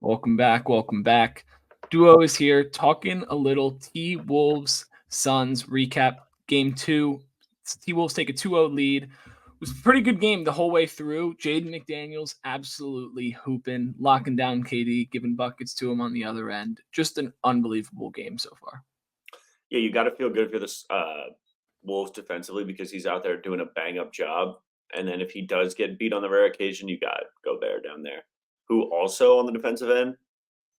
Welcome back. Welcome back. Duo is here talking a little T-Wolves Suns recap. Game 2. T-Wolves take a 2-0 lead. It was a pretty good game the whole way through. Jaden McDaniels absolutely hooping, locking down KD, giving buckets to him on the other end. Just an unbelievable game so far. Yeah, you got to feel good for this Wolves defensively because he's out there doing a bang up job. And then if he does get beat on the rare occasion, you got Gobert down there, who also on the defensive end,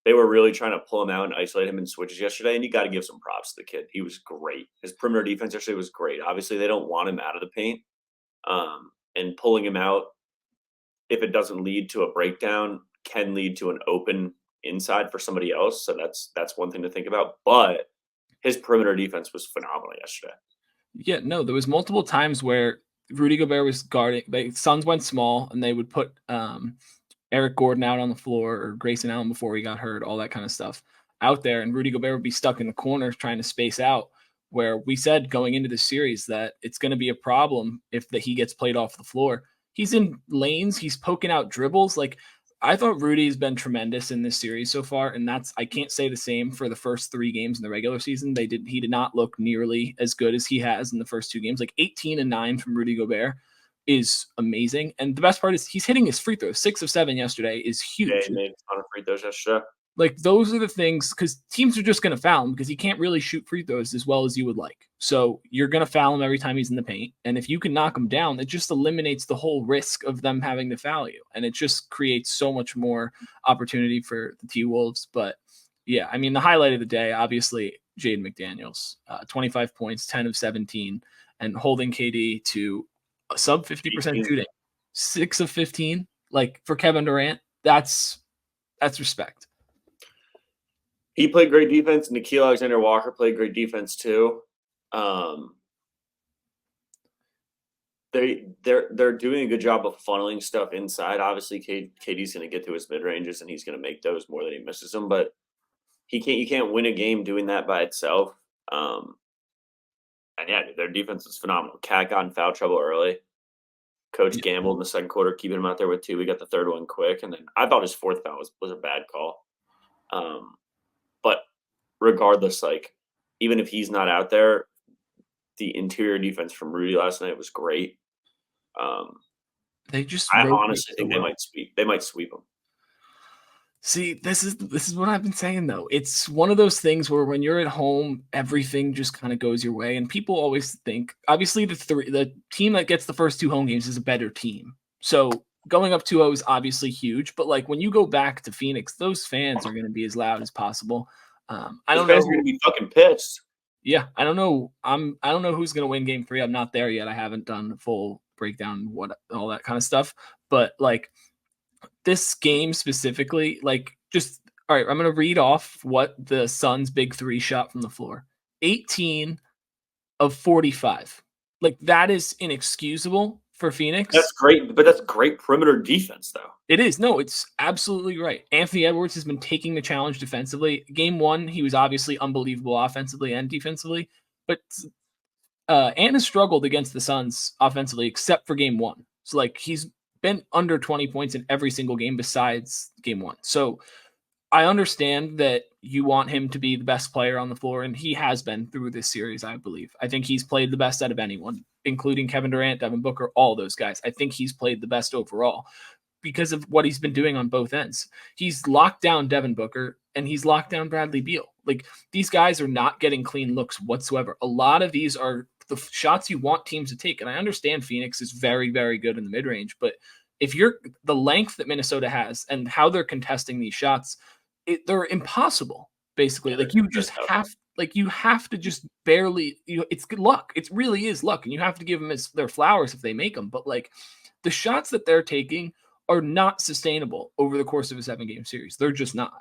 they were really trying to pull him out and isolate him in switches yesterday. And you got to give some props to the kid. He was great. His perimeter defense yesterday was great. Obviously, they don't want him out of the paint, and pulling him out if it doesn't lead to a breakdown can lead to an open inside for somebody else. So that's one thing to think about. But his perimeter defense was phenomenal yesterday. Yeah, no, there was multiple times where Rudy Gobert was guarding. The Suns went small, and they would put Eric Gordon out on the floor or Grayson Allen before he got hurt, all that kind of stuff out there. And Rudy Gobert would be stuck in the corner trying to space out, where we said going into this series that it's going to be a problem if he gets played off the floor. He's in lanes. He's poking out dribbles. Like, I thought Rudy's been tremendous in this series so far, and I can't say the same for the first 3 games in the regular season. He did not look nearly as good as he has in the first 2 games. Like 18-9 from Rudy Gobert is amazing. And the best part is he's hitting his free throws. 6 of 7 yesterday is Yeah, huge. he made a ton of free throws yesterday. Like, those are the things, because teams are just going to foul him because he can't really shoot free throws as well as you would like. So you're going to foul him every time he's in the paint. And if you can knock him down, it just eliminates the whole risk of them having to foul you. And it just creates so much more opportunity for the T-Wolves. But yeah, I mean, the highlight of the day, obviously, Jaden McDaniels, 25 points, 10 of 17, and holding KD to a sub 50% shooting, 6 of 15. Like, for Kevin Durant, that's respect. He played great defense. Nickeil Alexander-Walker played great defense too. They're doing a good job of funneling stuff inside. Obviously, KD's going to get to his mid ranges and he's going to make those more than he misses them. But you can't win a game doing that by itself. And yeah, their defense is phenomenal. Cat got in foul trouble early. Coach gambled in the second quarter, keeping him out there with 2. We got the third one quick, and then I thought his fourth foul was a bad call. But regardless, like, even if he's not out there, the interior defense from Rudy last night was great. They just I honestly think they might sweep them. See, this is what I've been saying though. It's one of those things where when you're at home, everything just kind of goes your way, and people always think. Obviously, the team that gets the first 2 home games is a better team. So going up 2-0 is obviously huge, but like when you go back to Phoenix, those fans are going to be as loud as possible. I don't know. Fans are going to be fucking pissed. Yeah, I don't know. I don't know who's going to win Game 3. I'm not there yet. I haven't done a full breakdown, all that kind of stuff. But like, this game specifically, like, just all right, I'm going to read off what the Suns' big 3 shot from the floor. 18 of 45. Like, that is inexcusable for Phoenix. That's great, but that's great perimeter defense, though. It is. No, it's absolutely right. Anthony Edwards has been taking the challenge defensively. Game 1, he was obviously unbelievable offensively and defensively, but Ant has struggled against the Suns offensively except for Game 1. So, like, he's been under 20 points in every single game besides Game 1. So I understand that you want him to be the best player on the floor, and he has been through this series, I believe. I think he's played the best out of anyone, including Kevin Durant, Devin Booker, all those guys. I think he's played the best overall because of what he's been doing on both ends. He's locked down Devin Booker, and he's locked down Bradley Beal. Like, these guys are not getting clean looks whatsoever. A lot of these are the shots you want teams to take. And I understand Phoenix is very, very good in the mid-range, but if you're the length that Minnesota has and how they're contesting these shots, they're impossible, basically. Like, you have to just barely, it's good luck. It really is luck. And you have to give them their flowers if they make them. But like, the shots that they're taking are not sustainable over the course of a 7-game series. They're just not.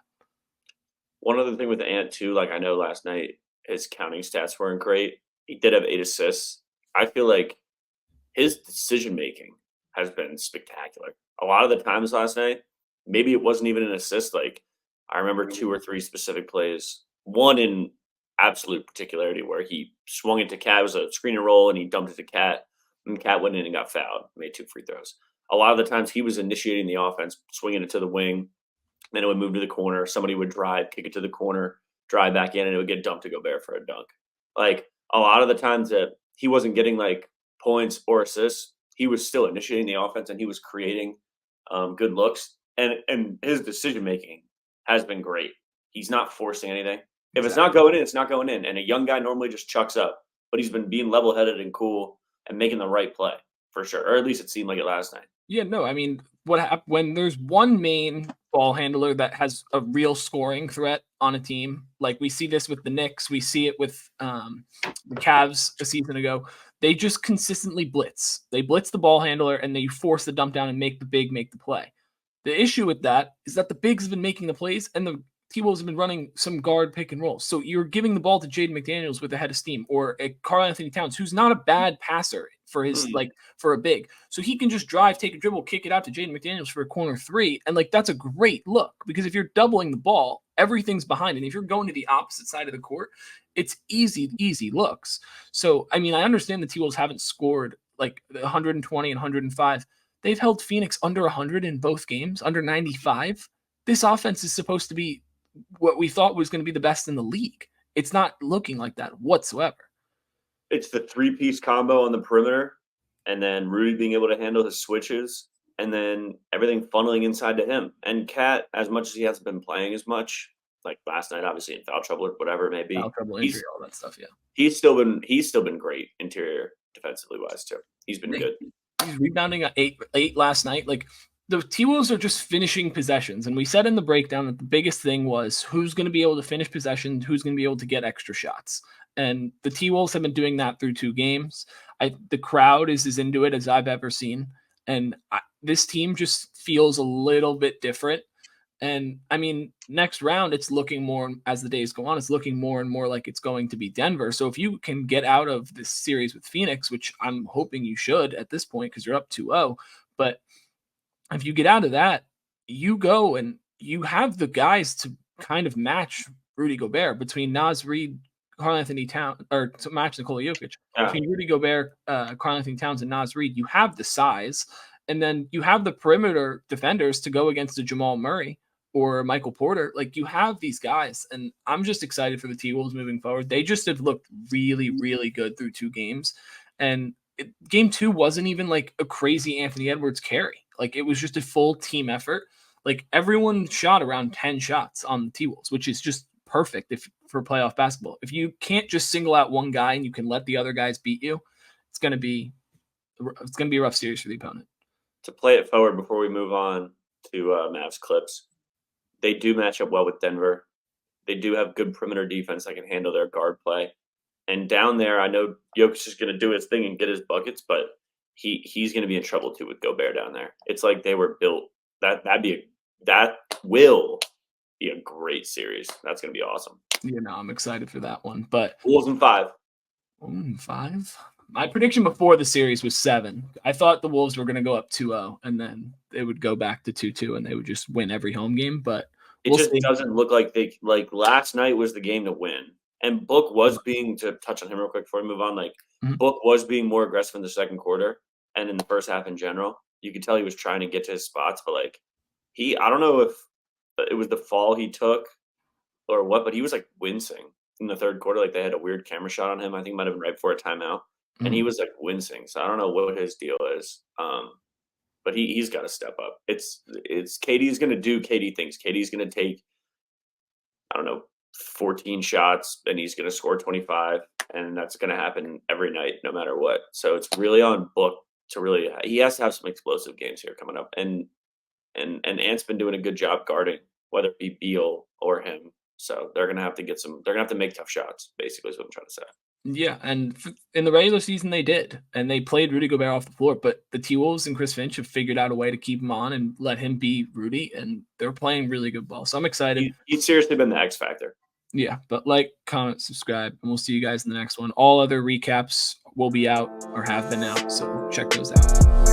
One other thing with Ant too, like, I know last night his counting stats weren't great. He did have 8 assists. I feel like his decision making has been spectacular. A lot of the times last night, maybe it wasn't even an assist. Like, I remember 2 or 3 specific plays. One in absolute particularity where he swung it to Cat. It was a screen and roll, and he dumped it to Cat, and Cat went in and got fouled, made 2 free throws. A lot of the times he was initiating the offense, swinging it to the wing. Then it would move to the corner. Somebody would drive, kick it to the corner, drive back in, and it would get dumped to Gobert for a dunk. Like a lot of the times that he wasn't getting like points or assists, he was still initiating the offense and he was creating good looks. And his decision making has been great. He's not forcing anything. If it's not going in, it's not going in. And a young guy normally just chucks up, but he's been being level headed and cool and making the right play for sure. Or at least it seemed like it last night. Yeah, no, I mean, when there's one main ball handler that has a real scoring threat on a team, like we see this with the Knicks, we see it with the Cavs a season ago. They just consistently blitz. They blitz the ball handler and they force the dump down and make the big make the play. The issue with that is that the bigs have been making the plays and the T-Wolves have been running some guard pick and roll. So you're giving the ball to Jaden McDaniels with a head of steam or a Karl Anthony Towns, who's not a bad passer for his for a big. So he can just drive, take a dribble, kick it out to Jaden McDaniels for a corner three. And like that's a great look because if you're doubling the ball, everything's behind. And if you're going to the opposite side of the court, it's easy looks. So I mean, I understand the T-Wolves haven't scored like 120 and 105. They've held Phoenix under 100 in both games, under 95. This offense is supposed to be what we thought was going to be the best in the league. It's not looking like that whatsoever. It's the three-piece combo on the perimeter, and then Rudy being able to handle his switches, and then everything funneling inside to him. And Cat, as much as he hasn't been playing as much, like last night, obviously in foul trouble or whatever it may be, Foul trouble, injury, all that stuff. Yeah, he's still been great interior defensively wise too. He's been good. He's rebounding at eight last night. Like the T-Wolves are just finishing possessions. And we said in the breakdown that the biggest thing was who's going to be able to finish possessions, who's going to be able to get extra shots. And the T-Wolves have been doing that through 2 games. The crowd is as into it as I've ever seen. And this team just feels a little bit different. And I mean, next round, it's looking more as the days go on, it's looking more and more like it's going to be Denver. So if you can get out of this series with Phoenix, which I'm hoping you should at this point because you're up 2-0, but if you get out of that, you go and you have the guys to kind of match Rudy Gobert between Naz Reid, Karl Anthony Towns, or to match Nikola Jokic. Between Rudy Gobert, Karl Anthony Towns, and Naz Reid, you have the size, and then you have the perimeter defenders to go against a Jamal Murray or Michael Porter. Like you have these guys, and I'm just excited for the T-Wolves moving forward. They just have looked really, really good through 2 games, and game 2 wasn't even like a crazy Anthony Edwards carry. Like it was just a full team effort. Like everyone shot around 10 shots on the T-Wolves, which is just perfect for playoff basketball. If you can't just single out one guy and you can let the other guys beat you, it's going to be a rough series for the opponent. To play it forward before we move on to Mavs Clips, they do match up well with Denver. They do have good perimeter defense that can handle their guard play. And down there, I know Jokic is going to do his thing and get his buckets, but he's going to be in trouble too with Gobert down there. It's like they were built. That will be a great series. That's going to be awesome. Yeah, no, I'm excited for that one. But Wolves in 5. 5. My prediction before the series was 7. I thought the Wolves were going to go up 2-0, and then they would go back to 2-2, and they would just win every home game. But it just doesn't look like they like last night was the game to win. And Book was being, to touch on him real quick before we move on, like Book was being more aggressive in the second quarter and in the first half in general. You could tell he was trying to get to his spots, but like I don't know if it was the fall he took or what, but he was like wincing in the third quarter. Like they had a weird camera shot on him. I think it might have been right before a timeout. And he was like wincing. So I don't know what his deal is. But he's got to step up. It's KD's going to do KD things. KD's going to take, I don't know, 14 shots and he's going to score 25. And that's going to happen every night, no matter what. So it's really on Book to he has to have some explosive games here coming up. And Ant's been doing a good job guarding, whether it be Beal or him. So they're going to have to they're going to have to make tough shots, basically is what I'm trying to say. Yeah, and in the regular season they did, and they played Rudy Gobert off the floor, but the T-Wolves and Chris Finch have figured out a way to keep him on and let him be Rudy, and they're playing really good ball. So I'm excited. He's seriously been the X factor. Yeah, but like, comment, subscribe, and we'll see you guys in the next one. All other recaps will be out or have been out, so check those out.